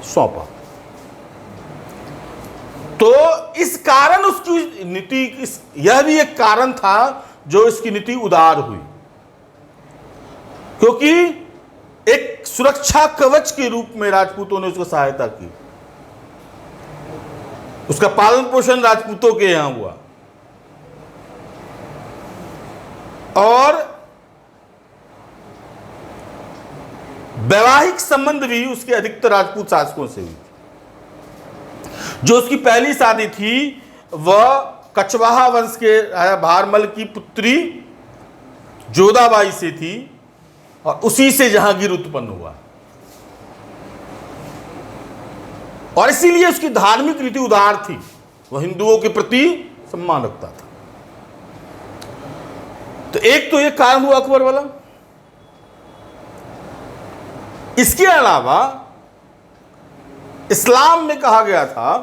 सौंपा। तो इस कारण उसकी नीति, यह भी एक कारण था जो इसकी नीति उदार हुई, क्योंकि एक सुरक्षा कवच के रूप में राजपूतों ने उसको सहायता की। उसका पालन पोषण राजपूतों के यहां हुआ और वैवाहिक संबंध भी उसके अधिकतर राजपूत शासकों से हुई। जो उसकी पहली शादी थी वह कछवाहा वंश के भारमल की पुत्री जोधाबाई से थी और उसी से जहांगीर उत्पन्न हुआ और इसीलिए उसकी धार्मिक नीति उदार थी। वह हिंदुओं के प्रति सम्मान रखता था। तो एक तो यह कारण हुआ अकबर वाला। इसके अलावा इस्लाम में कहा गया था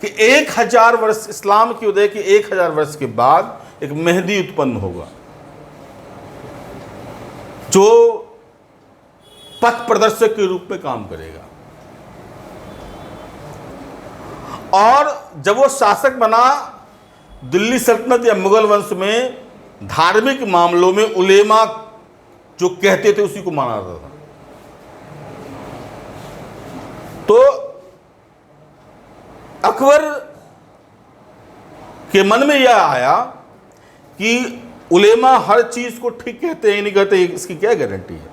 कि 1000 वर्ष, इस्लाम के उदय के 1000 वर्ष के बाद एक मेहदी उत्पन्न होगा जो पथ प्रदर्शक के रूप में काम करेगा। और जब वो शासक बना, दिल्ली सल्तनत या मुगल वंश में धार्मिक मामलों में उलेमा जो कहते थे उसी को माना जाता था। तो अकबर के मन में यह आया कि उलेमा हर चीज को ठीक कहते हैं नहीं कहते, इसकी क्या गारंटी है।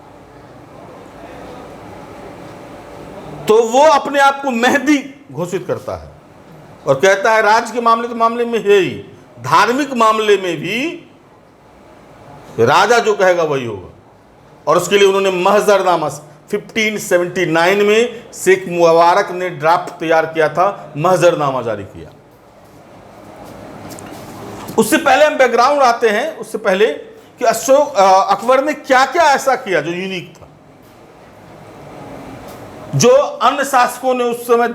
तो वो अपने आप को मेहदी घोषित करता है और कहता है राज्य के मामले में है ही, धार्मिक मामले में भी राजा जो कहेगा वही होगा। और उसके लिए उन्होंने महजरनामा 1579 में शेख मुबारक ने ड्राफ्ट तैयार किया था, महजरनामा जारी किया। उससे पहले हम बैकग्राउंड आते हैं, उससे पहले कि अकबर ने क्या क्या ऐसा किया जो यूनिक था, जो अन्य शासकों ने उस समय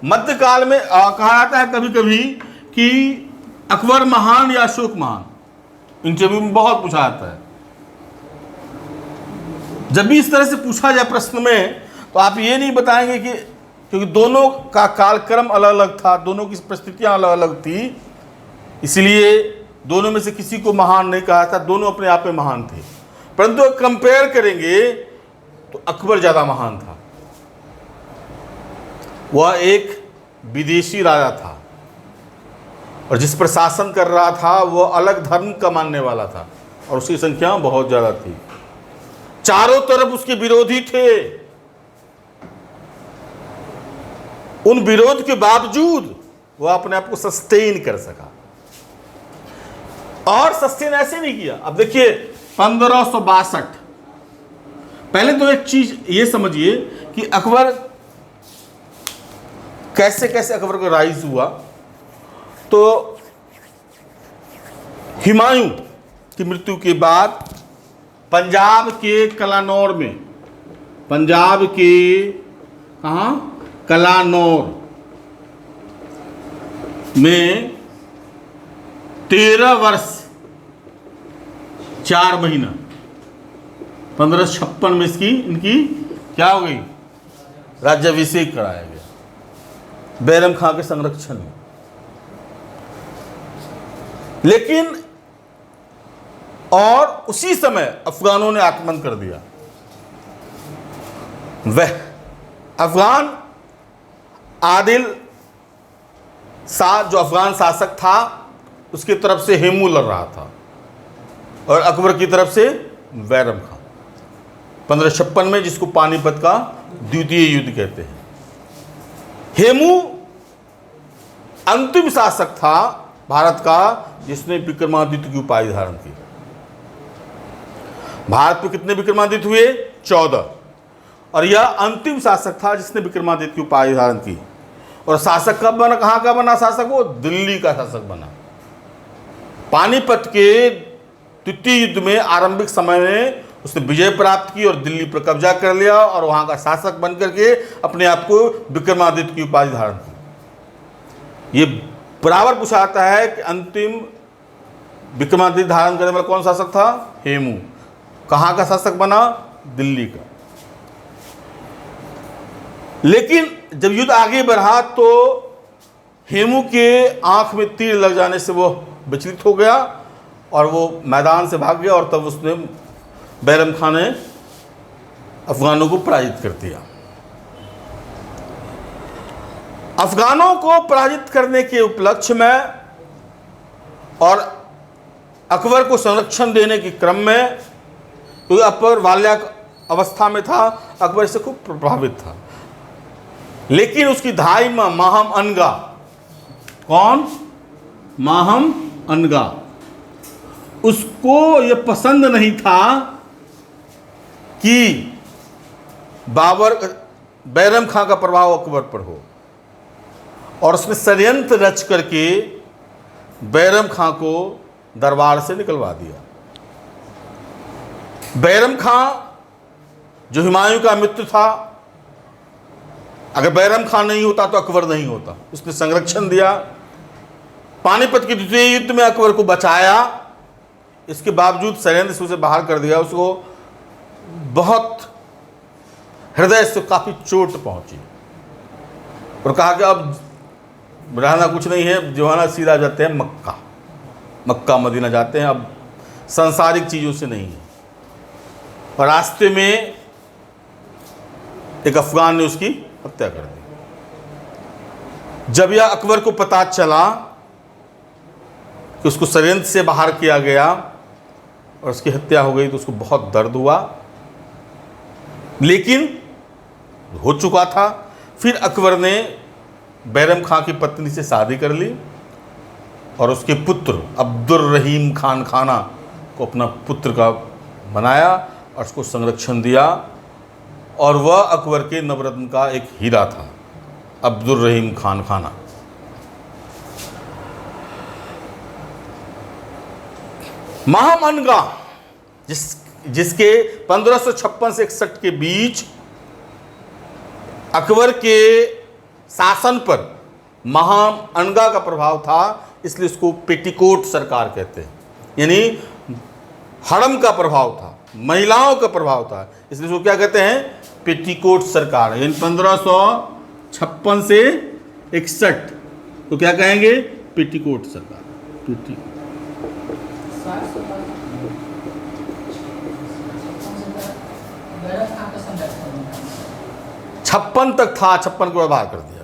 मध्यकाल में कहा जाता है कभी कभी कि अकबर महान या अशोक महान, इंटरव्यू में बहुत पूछा जाता है। जब भी इस तरह से पूछा जाए प्रश्न में तो आप ये नहीं बताएंगे कि, क्योंकि दोनों का कालक्रम अलग अलग था, दोनों की परिस्थितियां अलग अलग थी, इसलिए दोनों में से किसी को महान नहीं कहा था, दोनों अपने आप में महान थे। परंतु कंपेयर करेंगे तो अकबर ज्यादा महान था। वह एक विदेशी राजा था और जिस पर शासन कर रहा था वह अलग धर्म का मानने वाला था और उसकी संख्या बहुत ज्यादा थी। चारों तरफ उसके विरोधी थे। उन विरोध के बावजूद वह अपने आप को सस्टेन कर सका और सस्टेन ऐसे नहीं किया। अब देखिए 1562, पहले तो एक चीज ये समझिए कि अकबर कैसे कैसे अकबर का राइज हुआ। तो हुमायूं की मृत्यु के बाद पंजाब के कलानौर में, पंजाब के कहाँ, कलानौर में 13 वर्ष 4 महीना 1556 में इनकी क्या हो गई, राज्याभिषेक कराया गया बैरम खां के संरक्षण में। लेकिन और उसी समय अफगानों ने आक्रमण कर दिया। वह अफगान आदिल शाह जो अफगान शासक था उसकी तरफ से हेमू लड़ रहा था और अकबर की तरफ से बैरम खां 1556 में, जिसको पानीपत का द्वितीय युद्ध कहते हैं। हेमू अंतिम शासक था भारत का जिसने विक्रमादित्य की उपाधि धारण की। भारत में कितने विक्रमादित्य हुए, 14, और यह अंतिम शासक था जिसने विक्रमादित्य की उपाधि धारण की। और शासक कब बना, कहां का बना शासक, वो दिल्ली का शासक बना। पानीपत के द्वितीय युद्ध में आरंभिक समय में उसने विजय प्राप्त की और दिल्ली पर कब्जा कर लिया और वहां का शासक बनकर के अपने आप को विक्रमादित्य की उपाधि धारण की। ये बराबर पूछा जाता है कि अंतिम विक्रमादित्य धारण करने वाला कौन शासक था, हेमू। कहां का शासक बना, दिल्ली का। लेकिन जब युद्ध आगे बढ़ा तो हेमू के आंख में तीर लग जाने से वो विचलित हो गया और वो मैदान से भाग गया, और तब उसने बैरम खान ने अफगानों को पराजित कर दिया। अफगानों को पराजित करने के उपलक्ष्य में और अकबर को संरक्षण देने के क्रम में, क्योंकि अकबर बाल्याक अवस्था में था, अकबर इससे खूब प्रभावित था, लेकिन उसकी धाई माहम अनगा, कौन? माहम अनगा, उसको यह पसंद नहीं था कि बैरम खां का प्रभाव अकबर पर हो, और उसने षड्यंत्र रच करके बैरम खां को दरबार से निकलवा दिया। बैरम खां जो हुमायूं का मित्र था, अगर बैरम खान नहीं होता तो अकबर नहीं होता। उसने संरक्षण दिया, पानीपत के द्वितीय युद्ध में अकबर को बचाया, इसके बावजूद षड्यंत्र से उसे बाहर कर दिया। उसको बहुत हृदय से काफ़ी चोट पहुंची और कहा कि अब रहना कुछ नहीं है, जो है ना सीधा जाते हैं मक्का मदीना जाते हैं, अब सांसारिक चीज़ों से नहीं है। और रास्ते में एक अफगान ने उसकी हत्या कर दी। जब यह अकबर को पता चला कि उसको षड्यंत्र से बाहर किया गया और उसकी हत्या हो गई, तो उसको बहुत दर्द हुआ, लेकिन हो चुका था। फिर अकबर ने बैरम खां की पत्नी से शादी कर ली और उसके पुत्र अब्दुर रहीम खान खाना को अपना पुत्र का बनाया और उसको संरक्षण दिया, और वह अकबर के नवरत्न का एक हीरा था, अब्दुर रहीम खान खाना। माहम अनगा जिसके 1556 से 61 के बीच अकबर के शासन पर माहम अनगा का प्रभाव था, इसलिए इसको पेटीकोट सरकार कहते हैं, यानी हड़म का प्रभाव था, महिलाओं का प्रभाव था, इसलिए इसको क्या कहते हैं? पेटीकोट सरकार। यानी 1556 से 61 तो क्या कहेंगे? पेटीकोट सरकार। 56 तक था, 56 को बाहर कर दिया गया।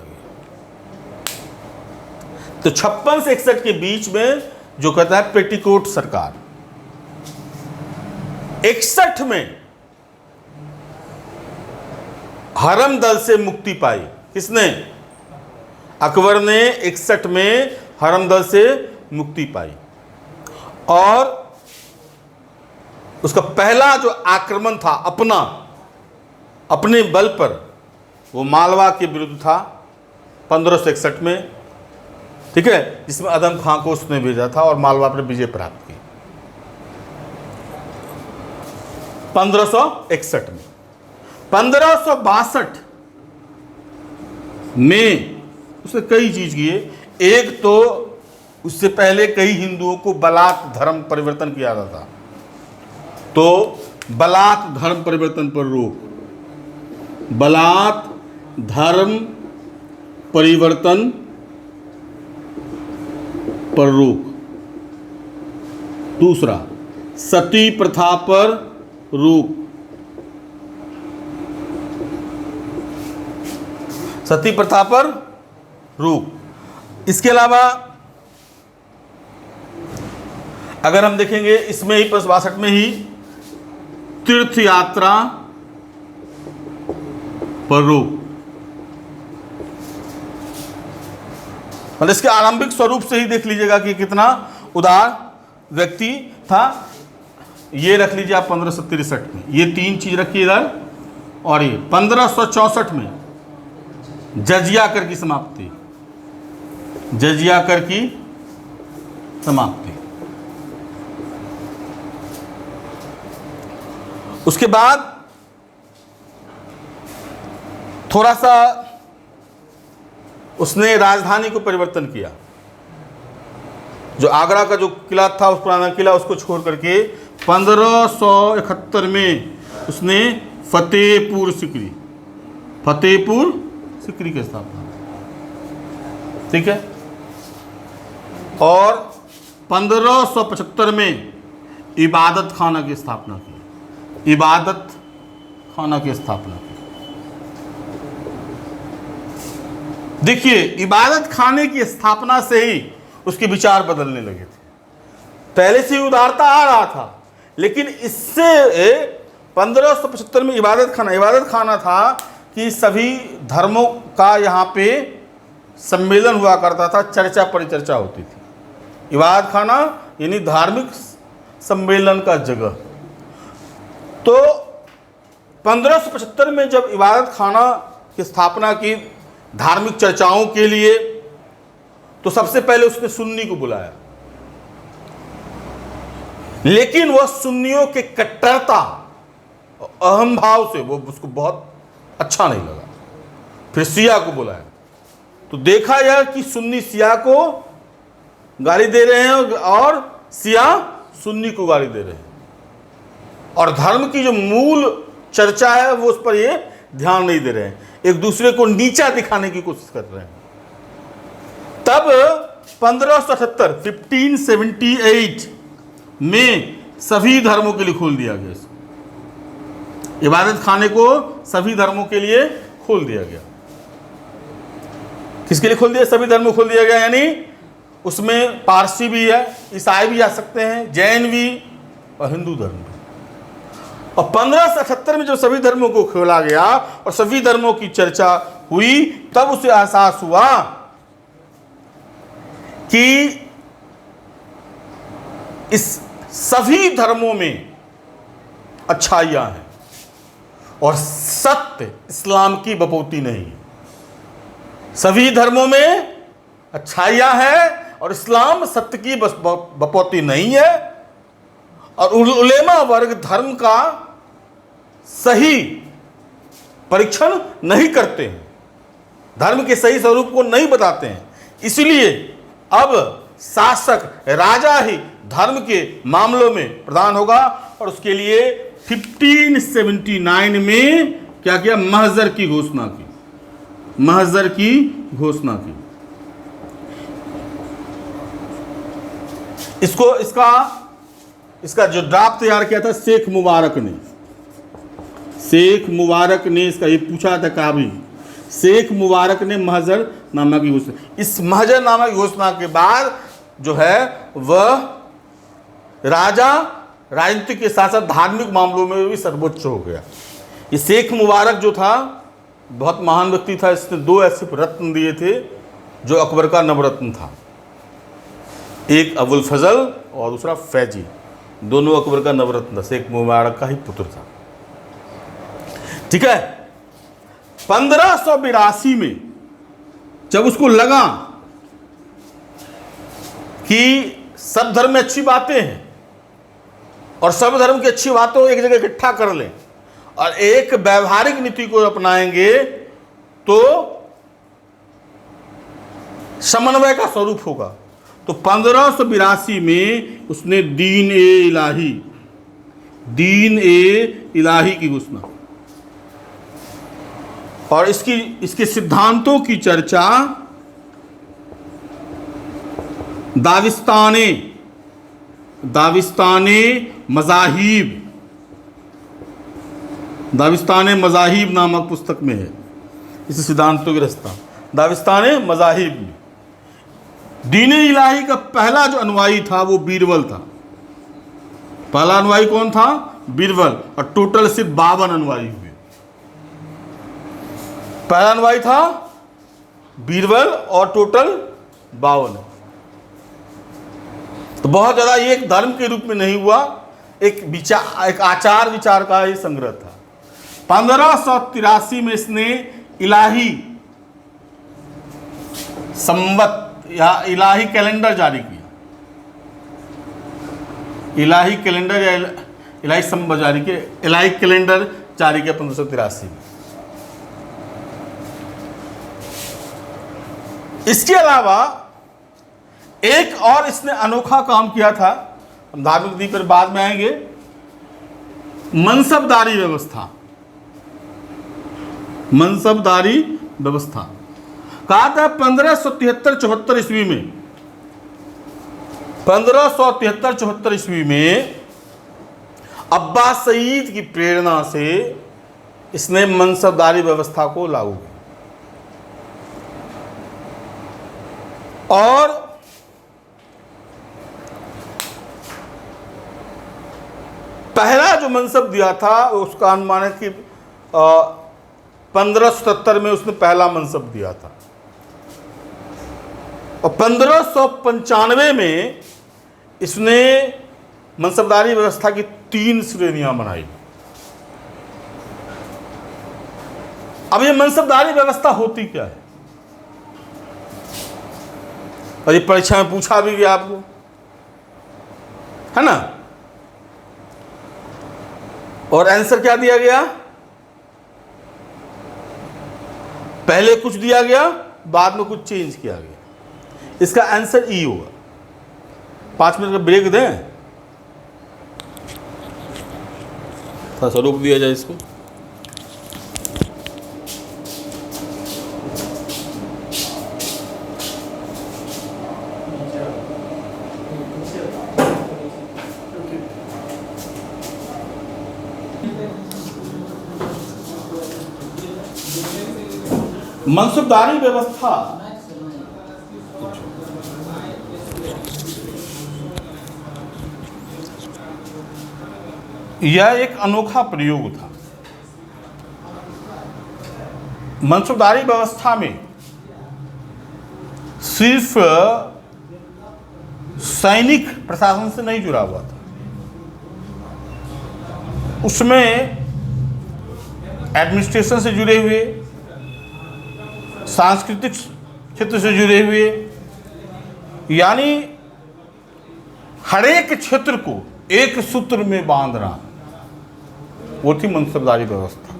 तो 56 से 61 के बीच में जो कहता है पेटीकोट सरकार। 61 में हरम दल से मुक्ति पाई। किसने? अकबर ने 61 में हरम दल से मुक्ति पाई, और उसका पहला जो आक्रमण था अपने बल पर, वो मालवा के विरुद्ध था 1561 में, ठीक है, जिसमें अदम खां को उसने भेजा था और मालवा पर विजय प्राप्त की 1561 में। 1562 में उसने कई चीज किए। एक तो उससे पहले कई हिंदुओं को बलात् धर्म परिवर्तन किया जाता था, तो बलात् धर्म परिवर्तन पर रोक, बलात् धर्म परिवर्तन पर रोक। दूसरा, सती प्रथा पर रोक, सती प्रथा पर रोक। इसके अलावा अगर हम देखेंगे, इसमें ही 1562 में ही तीर्थ यात्रा पर रोक। मतलब इसके आरंभिक स्वरूप से ही देख लीजिएगा कि कितना उदार व्यक्ति था। ये रख लीजिए आप 1563 में, ये तीन चीज रखिए इधर, और ये 1564 में जजिया कर की समाप्ति, जजिया कर की समाप्ति। उसके बाद थोड़ा सा उसने राजधानी को परिवर्तन किया। जो आगरा का जो किला था, उस पुराना किला, उसको छोड़ करके 1571 में उसने फतेहपुर सिकरी, फतेहपुर सिकरी की स्थापना, ठीक है। और 1575 में इबादत खाना की स्थापना की, इबादत खाना की स्थापना की। देखिए, इबादत खाने की स्थापना से ही उसके विचार बदलने लगे थे। पहले से ही उदारता आ रहा था, लेकिन इससे 1575 में इबादत खाना था कि सभी धर्मों का यहाँ पे सम्मेलन हुआ करता था, चर्चा परिचर्चा होती थी। इबादत खाना यानी धार्मिक सम्मेलन का जगह। तो 1575 में जब इबादत खाना की स्थापना की धार्मिक चर्चाओं के लिए, तो सबसे पहले उसने सुन्नी को बुलाया, लेकिन वह सुन्नियों के कट्टरता अहम भाव से वो उसको बहुत अच्छा नहीं लगा। फिर शिया को बुलाया, तो देखा यह कि सुन्नी शिया को गाली दे रहे हैं और शिया सुन्नी को गाली दे रहे हैं, और धर्म की जो मूल चर्चा है वो उस पर ये ध्यान नहीं दे रहे हैं, एक दूसरे को नीचा दिखाने की कोशिश कर रहे हैं। तब 1578 में सभी धर्मों के लिए खोल दिया गया इसको, इबादत खाने को सभी धर्मों के लिए खोल दिया गया। किसके लिए खोल दिया? सभी धर्मों को खोल दिया गया, यानी उसमें पारसी भी है, ईसाई भी आ सकते हैं, जैन भी और हिंदू धर्म भी। और 1578 में जब सभी धर्मों को खोला गया और सभी धर्मों की चर्चा हुई, तब उसे एहसास हुआ कि इस सभी धर्मों में अच्छाइयां हैं और सत्य इस्लाम की बपौती नहीं है। सभी धर्मों में अच्छाइयां हैं और इस्लाम सत्य की बपौती नहीं है, और उलेमा वर्ग धर्म का सही परीक्षण नहीं करते हैं, धर्म के सही स्वरूप को नहीं बताते हैं। इसलिए अब शासक राजा ही धर्म के मामलों में प्रधान होगा, और उसके लिए 1579 में क्या किया? महजर की घोषणा की, महजर की घोषणा की। इसका जो ड्राफ्ट तैयार किया था शेख मुबारक ने, शेख मुबारक ने इसका ये पूछा था काबी, शेख मुबारक ने महजर नामा की घोषणा। इस महजर नामा की घोषणा के बाद जो है वह राजा राजनीति के साथ साथ धार्मिक मामलों में भी सर्वोच्च हो गया। ये शेख मुबारक जो था बहुत महान व्यक्ति था, इसने 2 ऐसे रत्न दिए थे जो अकबर का नवरत्न था, एक अबुल फजल और दूसरा फैजी, दोनों अकबर का नवरत्न था, शेख मुबारक का ही पुत्र था, ठीक है। 1582 में जब उसको लगा कि सब धर्म में अच्छी बातें हैं और सब धर्म की अच्छी बातों को एक जगह इकट्ठा कर लें और एक व्यवहारिक नीति को अपनाएंगे तो समन्वय का स्वरूप होगा, तो 1582 में उसने दीन ए इलाही की घोषणा, और इसके सिद्धांतों की चर्चा दाविस्ताने मज़ाहिब नामक पुस्तक में है। इस सिद्धांतों की रचना दाविस्ताने मज़ाहिब में। दीन इलाही का पहला जो अनुयायी था वो बीरबल था। पहला अनुयायी कौन था? बीरबल, और टोटल सिर्फ 52 अनुयायी हुए। पहला अनुयायी था बीरबल और टोटल 52। तो बहुत ज़्यादा ये एक धर्म के रूप में नहीं हुआ, एक आचार विचार का ही संग्रह था। 1583 में इसने इलाही संवत या इलाही कैलेंडर जारी किया, इलाही कैलेंडर या इलाही संवत जारी किया, इलाही कैलेंडर जारी किया 1583 में। इसके अलावा एक और इसने अनोखा काम किया था, हम धार्मिक नीति पर बाद में आएंगे, मनसबदारी व्यवस्था। मनसबदारी व्यवस्था। कहा था 1573-74 ईस्वी में, 1573-74 ईस्वी में अब्बास सईद की प्रेरणा से इसने मनसबदारी व्यवस्था को लागू किया। और पहला जो मनसब दिया था उसका अनुमान है कि 1577 में उसने पहला मनसब दिया था, और 1595 में इसने मनसबदारी व्यवस्था की 3 श्रेणियां बनाई। अब ये मनसबदारी व्यवस्था होती क्या है, और ये परीक्षा में पूछा भी गया आपको, है ना। और आंसर क्या दिया गया, पहले कुछ दिया गया, बाद में कुछ चेंज किया गया। इसका आंसर ई होगा। 5 मिनट का ब्रेक दें, थोड़ा सा रोक दिया जाए इसको। मनसबदारी व्यवस्था यह एक अनोखा प्रयोग था। मनसबदारी व्यवस्था में सिर्फ सैनिक प्रशासन से नहीं जुड़ा हुआ था, उसमें एडमिनिस्ट्रेशन से जुड़े हुए, सांस्कृतिक क्षेत्र से जुड़े हुए, यानी हर एक क्षेत्र को एक सूत्र में बांधना, वो थी मनसबदारी व्यवस्था।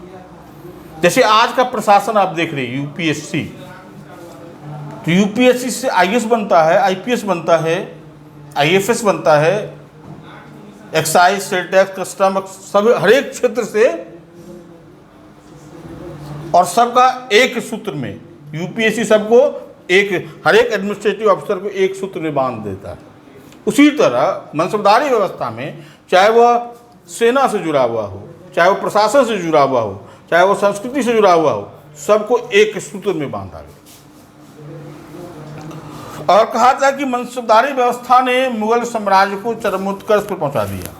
जैसे आज का प्रशासन आप देख रहे हैं यूपीएससी, तो यूपीएससी से आईएएस बनता है, आईपीएस बनता है, आईएफएस बनता है, एक्साइज, सेल टैक्स, कस्टम, सब हर एक क्षेत्र से, और सबका एक सूत्र में यूपीएससी सबको हर एक एडमिनिस्ट्रेटिव अफसर को एक सूत्र में बांध देता है। उसी तरह मनसबदारी व्यवस्था में चाहे वह सेना से जुड़ा हुआ हो, चाहे वो प्रशासन से जुड़ा हुआ हो, चाहे वो संस्कृति से जुड़ा हुआ हो, सबको एक सूत्र में बांधा गया। और कहा था कि मनसबदारी व्यवस्था ने मुगल साम्राज्य को चरमोत्कर्ष पर पहुंचा दिया।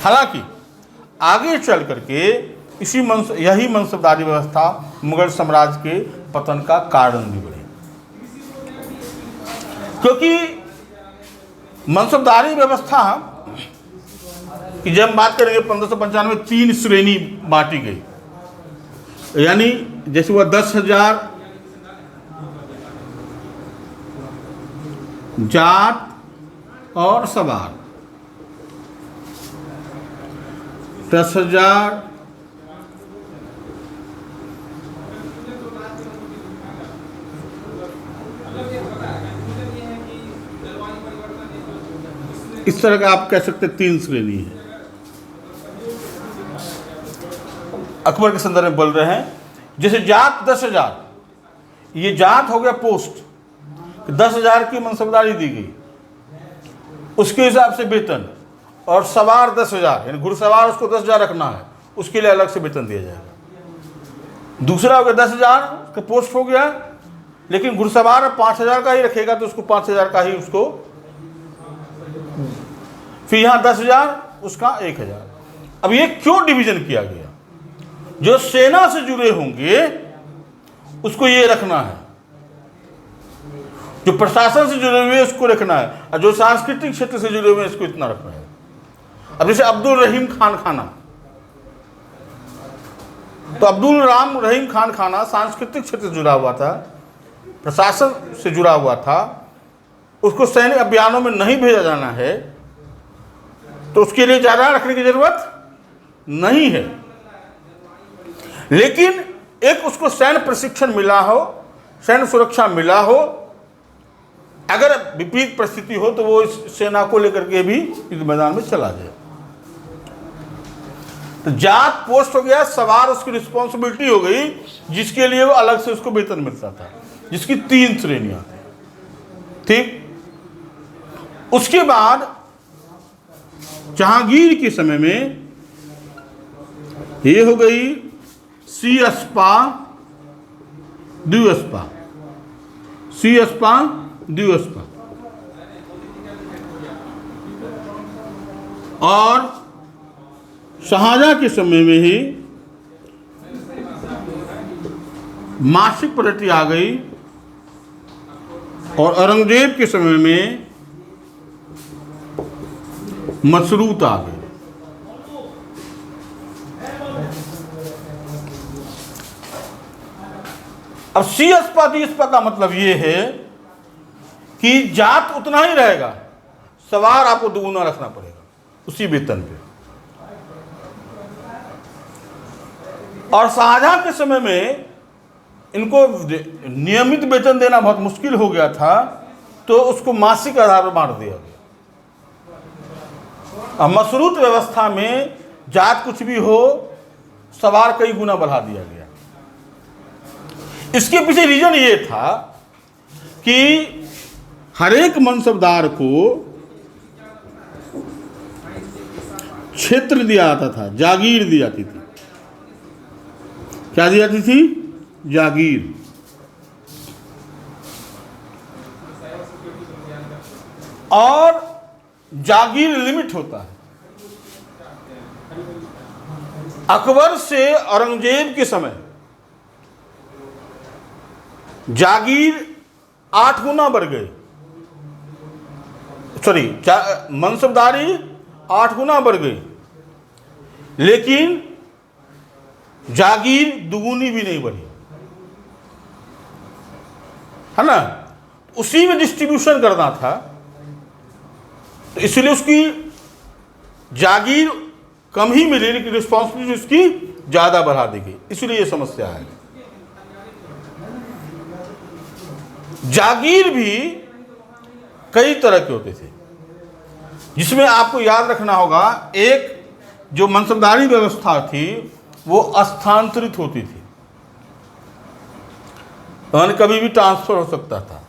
हालांकि आगे चल करके यही मनसबदारी व्यवस्था मुगल साम्राज्य के पतन का कारण भी बनी, क्योंकि मनसबदारी व्यवस्था की जब बात करेंगे 1595 में 3 श्रेणी बांटी गई, यानी जैसे वह 10,000 जाट और सवार, 10,000 इस तरह का आप कह सकते 3 श्रेणी है। अकबर के संदर्भ में बोल रहे हैं। जैसे जात 10,000, ये जात हो गया पोस्ट, 10,000 की मनसबदारी दी गई, उसके हिसाब से वेतन। और सवार 10,000, यानी घुड़सवार उसको 10,000 रखना है, उसके लिए अलग से वेतन दिया जाएगा। दूसरा हो गया 10,000 का पोस्ट हो गया, लेकिन घुड़सवार 5,000 का ही रखेगा, तो उसको 5,000 का ही उसको, फिर यहाँ 10,000, उसका 1,000। अब ये क्यों डिवीजन किया गया? जो सेना से जुड़े होंगे उसको ये रखना है, जो प्रशासन से जुड़े हुए उसको रखना है, और जो सांस्कृतिक क्षेत्र से जुड़े हुए इसको इतना रखना है। अब जैसे अब्दुल रहीम खान खाना, तो अब्दुल रहीम खान खाना सांस्कृतिक क्षेत्र से जुड़ा हुआ था, प्रशासन से जुड़ा हुआ था, उसको सैनिक अभियानों में नहीं भेजा जाना है, तो उसके लिए ज़्यादा रखने की जरूरत नहीं है। लेकिन एक उसको सैन्य प्रशिक्षण मिला हो, सैन्य सुरक्षा मिला हो, अगर विपरीत परिस्थिति हो तो वो इस सेना को लेकर के भी युद्ध मैदान में चला जाए। तो जात पोस्ट हो गया, सवार उसकी रिस्पॉन्सिबिलिटी हो गई, जिसके लिए वो अलग से उसको वेतन मिलता था, जिसकी 3 श्रेणियां थी। ठीक। उसके बाद जहांगीर के समय में ये हो गई सीअस्पा द्विअस्पा, सीअस्पा द्विअस्पा। और शाहजहां के समय में ही मासिक पद्धति आ गई, और औरंगजेब के समय में मशरूत आ गई। अब सीअस्पा द्विअस्पा का मतलब ये है कि जात उतना ही रहेगा, सवार आपको दुगुना रखना पड़ेगा उसी वेतन पे। और शाहजहां के समय में इनको नियमित वेतन देना बहुत मुश्किल हो गया था, तो उसको मासिक आधार पर बांट दिया गया। अब मशरूत व्यवस्था में जात कुछ भी हो, सवार कई गुना बढ़ा दिया गया। इसके पीछे रीजन ये था कि हर एक मनसबदार को क्षेत्र दिया जाता था, जागीर दी जाती थी। क्या दी जाती थी? जागीर। और जागीर लिमिट होता है। अकबर से औरंगजेब के समय जागीर 8 गुना बढ़ गए, सॉरी मनसबदारी 8 गुना बढ़ गई, लेकिन जागीर दुगुनी भी नहीं बढ़ी, है ना। उसी में डिस्ट्रीब्यूशन करना था, तो इसलिए उसकी जागीर कम ही मिली, लेकिन रिस्पॉन्सिबिलिटी उसकी ज्यादा बढ़ा दी गई। इसलिए ये समस्या है। जागीर भी कई तरह के होते थे, जिसमें आपको याद रखना होगा, एक जो मनसबदारी व्यवस्था थी वो स्थानांतरित होती थी, यानी कभी भी ट्रांसफर हो सकता था।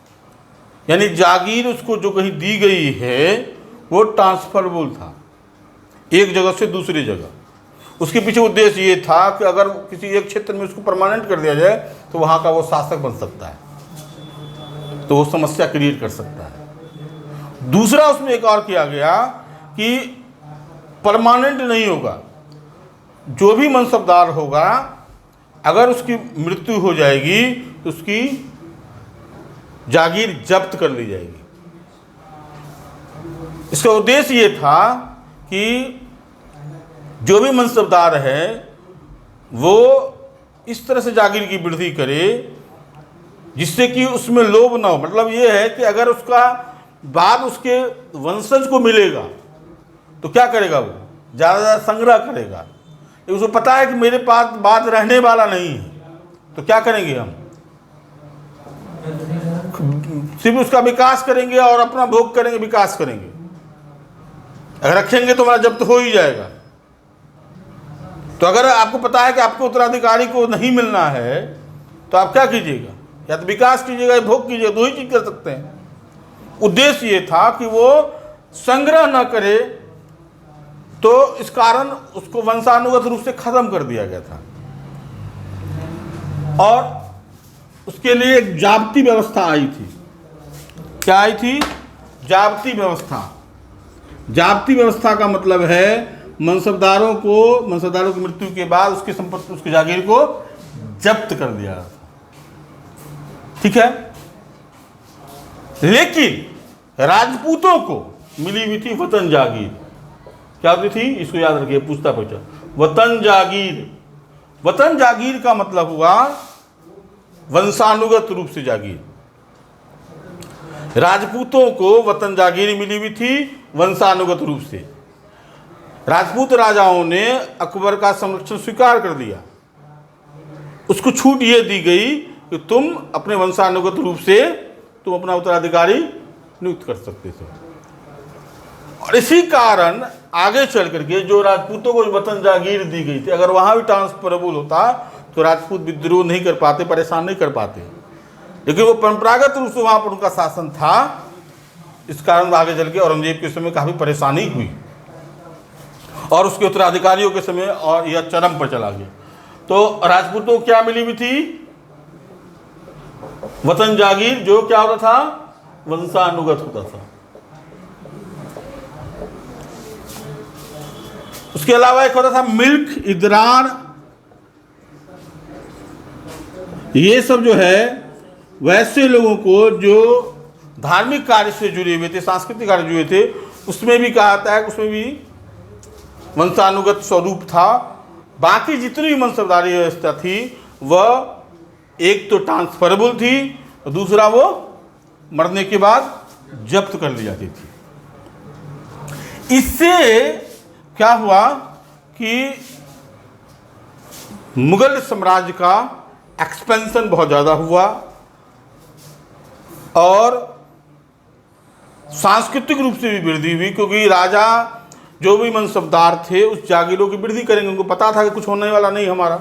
यानी जागीर उसको जो कहीं दी गई है वो ट्रांसफरेबल था, एक जगह से दूसरी जगह। उसके पीछे उद्देश्य ये था कि अगर किसी एक क्षेत्र में उसको परमानेंट कर दिया जाए तो वहाँ का वो शासक बन सकता है, तो वो समस्या क्रिएट कर सकता है। दूसरा उसमें एक और किया गया कि परमानेंट नहीं होगा, जो भी मनसबदार होगा अगर उसकी मृत्यु हो जाएगी तो उसकी जागीर जब्त कर ली जाएगी। इसका उद्देश्य ये था कि जो भी मनसबदार है वो इस तरह से जागीर की वृद्धि करे जिससे कि उसमें लोभ ना हो। मतलब ये है कि अगर उसका बाद उसके वंशज को मिलेगा तो क्या करेगा, वो ज़्यादा संग्रह करेगा। उसको पता है कि मेरे पास बाद रहने वाला नहीं है, तो क्या करेंगे, हम सिर्फ उसका विकास करेंगे और अपना भोग करेंगे, विकास करेंगे। अगर रखेंगे तो हमारा जब्त हो ही जाएगा। तो अगर आपको पता है कि आपको उत्तराधिकारी को नहीं मिलना है तो आप क्या कीजिएगा, या तो विकास कीजिएगा या भोग कीजिएगा, दो ही चीज कर सकते हैं। उद्देश्य ये था कि वो संग्रह न करे, तो इस कारण उसको वंशानुगत रूप से खत्म कर दिया गया था। और उसके लिए एक जाब्ती व्यवस्था आई थी। क्या आई थी? जाब्ती व्यवस्था। जाब्ती व्यवस्था का मतलब है मनसबदारों की मृत्यु के बाद उसकी संपत्ति, उसकी जागीर को जब्त कर दिया था। ठीक है। लेकिन राजपूतों को मिली हुई थी वतन जागीर। क्या होती थी, इसको याद रखिए, पूछता पूछा। वतन जागीर। वतन जागीर का मतलब हुआ वंशानुगत रूप से जागीर। राजपूतों को वतन जागीर मिली हुई थी वंशानुगत रूप से। राजपूत राजाओं ने अकबर का संरक्षण स्वीकार कर दिया। उसको छूट ये दी गई कि तुम अपने वंशानुगत रूप से तुम अपना उत्तराधिकारी नियुक्त कर सकते थे। और इसी कारण आगे चल करके जो राजपूतों को वतन जागीर दी गई थी, अगर वहाँ भी ट्रांसफरेबल होता तो राजपूत विद्रोह नहीं कर पाते, परेशान नहीं कर पाते, लेकिन वो परंपरागत रूप से वहाँ पर उनका शासन था। इस कारण आगे चल के औरंगजेब के समय काफ़ी परेशानी हुई और उसके उत्तराधिकारियों के समय और यह चरम पर चला गया। तो राजपूतों को क्या मिली हुई थी? वतन जागीर, जो क्या होता था? वंशानुगत होता था। उसके अलावा एक होता था मिल्क, इदरार, ये सब जो है वैसे लोगों को जो धार्मिक कार्य से जुड़े हुए थे, सांस्कृतिक कार्य जुड़े थे, उसमें भी कहा जाता है, उसमें भी वंशानुगत स्वरूप था। बाकी जितनी भी मनसबदारी व्यवस्था थी वह एक तो ट्रांसफरेबल थी और दूसरा वो मरने के बाद जब्त कर ली जाती थी। इससे क्या हुआ कि मुगल साम्राज्य का एक्सपेंशन बहुत ज़्यादा हुआ और सांस्कृतिक रूप से भी वृद्धि हुई, क्योंकि राजा जो भी मनसबदार थे उस जागीरों की वृद्धि करेंगे। उनको पता था कि कुछ होने वाला नहीं हमारा,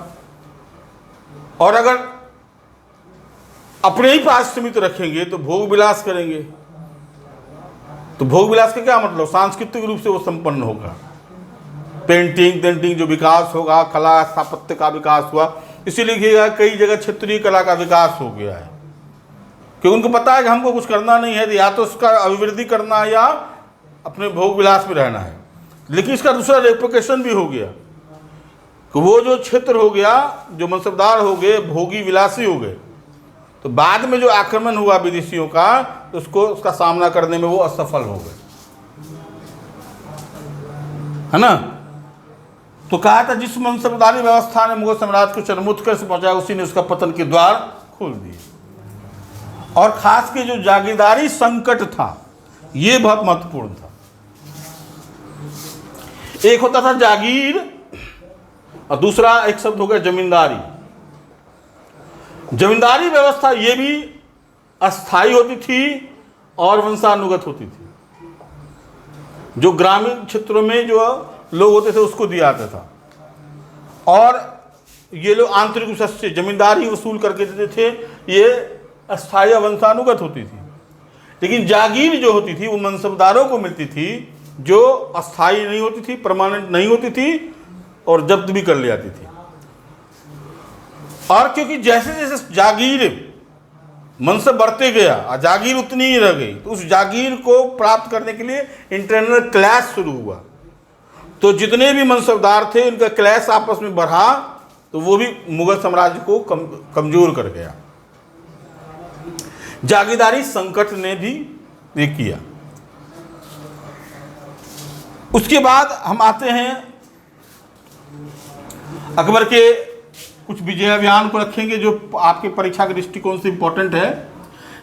और अगर अपने ही पास सीमित रखेंगे तो भोग विलास करेंगे। तो भोग विलास का क्या मतलब? सांस्कृतिक रूप से वो संपन्न होगा, पेंटिंग जो विकास होगा, कला स्थापत्य का विकास हुआ। इसीलिए कई जगह क्षेत्रीय कला का विकास हो गया है, क्योंकि उनको पता है कि हमको कुछ करना नहीं है, या तो उसका अभिवृद्धि करना है या अपने भोग विलास में रहना है। लेकिन इसका दूसरा रेप्लिकेशन भी हो गया कि वो जो क्षेत्र हो गया, जो मनसबदार हो गए, भोगी विलासी हो गए, तो बाद में जो आक्रमण हुआ विदेशियों का, उसका सामना करने में वो असफल हो गए, है ना। तो कहा था जिस मनसबदारी व्यवस्था ने मुगल साम्राज्य को चरमोत्कर्ष पहुंचाया, उसी ने उसका पतन के द्वार खोल दिए। और खास के जो जागीरदारी संकट था, ये बहुत महत्वपूर्ण था। एक होता था जागीर और दूसरा एक शब्द हो गया जमींदारी। जमींदारी व्यवस्था ये भी अस्थाई होती थी और वंशानुगत होती थी। जो ग्रामीण क्षेत्रों में जो लोग होते थे उसको दिया जाता था, और ये लोग आंतरिक रूप से जमींदारी वसूल करके देते थे। ये अस्थाई वंशानुगत होती थी। लेकिन जागीर जो होती थी वो मनसबदारों को मिलती थी, जो अस्थाई नहीं होती थी, परमानेंट नहीं होती थी और जब्त भी कर ली जाती थी। और क्योंकि जैसे जैसे जागीर मनसब बढ़ते गया और जागीर उतनी ही रह गई, तो उस जागीर को प्राप्त करने के लिए इंटरनल क्लैश शुरू हुआ। तो जितने भी मनसबदार थे उनका क्लैश आपस में बढ़ा, तो वो भी मुगल साम्राज्य को कमजोर कर गया। जागीरदारी संकट ने भी ये किया। उसके बाद हम आते हैं अकबर के कुछ विजय अभियान को रखेंगे, जो आपके परीक्षा के दृष्टिकोण से इंपॉर्टेंट है।